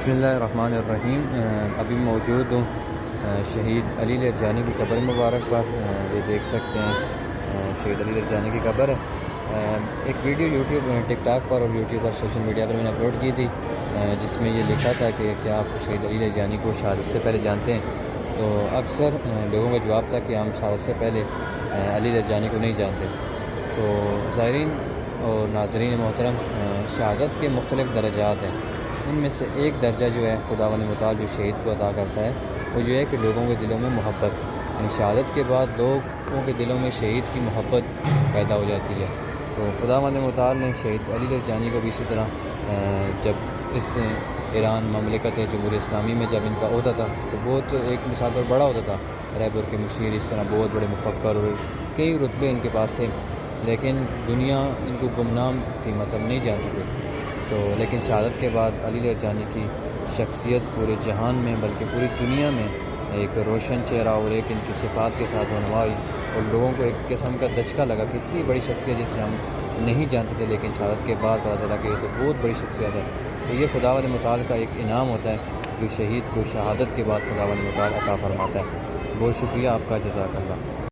بسم اللہ الرحمن الرحیم۔ ابھی موجود ہوں شہید علی لرجانی کی قبر مبارک پر۔ یہ دیکھ سکتے ہیں شہید علی لرجانی کی قبر ہے۔ ایک ویڈیو یوٹیوب ٹک ٹاک پر اور یوٹیوب پر سوشل میڈیا پر میں نے اپلوڈ کی تھی، جس میں یہ لکھا تھا کہ کیا آپ شہید علی لرجانی کو شہادت سے پہلے جانتے ہیں؟ تو اکثر لوگوں کا جواب تھا کہ ہم شہادت سے پہلے علی لرجانی کو نہیں جانتے۔ تو زائرین اور ناظرین محترم، شہادت کے مختلف درجات ہیں۔ ان میں سے ایک درجہ جو ہے خداوند متعال جو شہید کو عطا کرتا ہے، وہ جو ہے کہ لوگوں کے دلوں میں محبت، یعنی شہادت کے بعد لوگوں کے دلوں میں شہید کی محبت پیدا ہو جاتی ہے۔ تو خداوند متعال نے شہید علی لرجانی کو بھی اسی طرح، جب اس ایران مملکت جمہوریہ اسلامی میں جب ان کا عہدہ تھا تو بہت ایک مثال پر بڑا عہدہ تھا، رہبر کے مشیر، اس طرح بہت بڑے مفکر اور کئی رتبے ان کے پاس تھے، لیکن دنیا ان کو گمنام تھی، مطلب نہیں جانتی تھی۔ تو لیکن شہادت کے بعد علی لرجانی کی شخصیت پورے جہان میں بلکہ پوری دنیا میں ایک روشن چہرہ اور ایک ان کی صفات کے ساتھ رونما ہوئی، اور لوگوں کو ایک قسم کا دھچکا لگا کہ اتنی بڑی شخصیت جسے ہم نہیں جانتے تھے، لیکن شہادت کے بعد پتہ چلا کہ یہ تو بہت بڑی شخصیت ہے۔ تو یہ خداوند متعال کا ایک انعام ہوتا ہے جو شہید کو شہادت کے بعد خداوند متعال عطا فرماتا ہے۔ بہت شکریہ آپ کا، جزاک اللہ۔